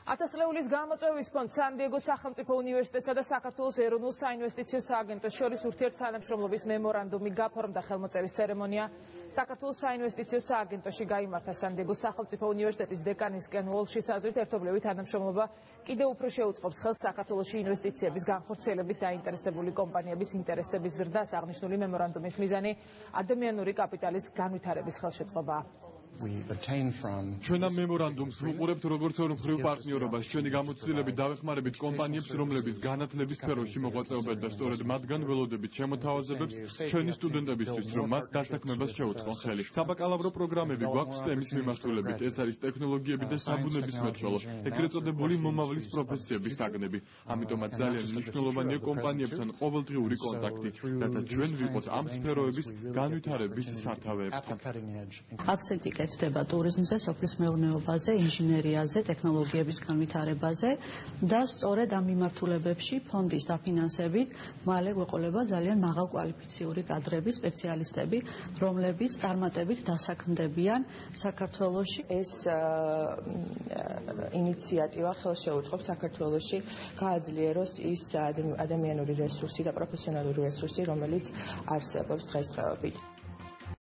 ათასლეულის გამოწვევის ფონდ სან-დიეგოს სახელმწიფო უნივერსიტეტსა და საქართველოს ეროვნულ საინვესტიციო სააგენტოს შორის ურთიერთთანამშრომლობის მემორანდუმი გაფორმდა. ხელმოწერის ცერემონია საქართველოს საინვესტიციო სააგენტოში გაიმართა. სან-დიეგოს სახელმწიფო უნივერსიტეტის დეკანის კენ უოლშის აზრით, ერთობლივი თანამშრომლობა კიდევ უფრო შეუწყობს ხელს საქართველოში ინვესტიციების განხორციელებით დაინტერესებული კომპანიების ინტერესების ზრდას. აღნიშნული მემორანდუმის მიზანი ადამიანური კაპიტალის განვითარების ხელშეწყობაა. ჩვენ ამ მემორანდუმს ვუყურებთ როგორც ორმხრივ პარტნიორობას. ჩვენი გამოცდილებით დავეხმარებით კომპანიებს, რომლებიც განათლების სფეროში მოღვაწეობენ და სწორედ მათგან ველოდებით შემოთავაზებებს ჩვენი სტუდენტებისთვის, რომ მათ დასაქმებას შეუწყონ ხელი. საბაკალავრო პროგრამები გვაქვს STEM-ის მიმართულებით. ეს არის ტექნოლოგიები და საბუნებისმეტყველო, ეგრეთ წოდებული მომავლის პროფესიების საგნები. ამიტომაც ძალიან მნიშვნელოვანია კომპანიებთან ყოველდღიური კონტაქტი, რათა ჩვენ ვიყოთ ამ სფეროების განვითარების სათავეებთან. აქცენტი კეთდება ტურიზმზე, სოფლის მეურნეობაზე, ინჟინერიაზე, ტექნოლოგიების განვითარებაზე და სწორედ ამ მიმართულებებში ფონდის დაფინანსებით მალე გვეყოლება ძალიან მაღალკვალიფიციური კადრები, სპეციალისტები, რომლებიც წარმატებით დასაქმდებიან საქართველოში. ეს ინიციატივა ხელშეუწყობს საქართველოში გააძლიეროს ის ადამიანური რესურსი და პროფესიონალური რესურსი, რომელიც არსებობს დღესდღეობით.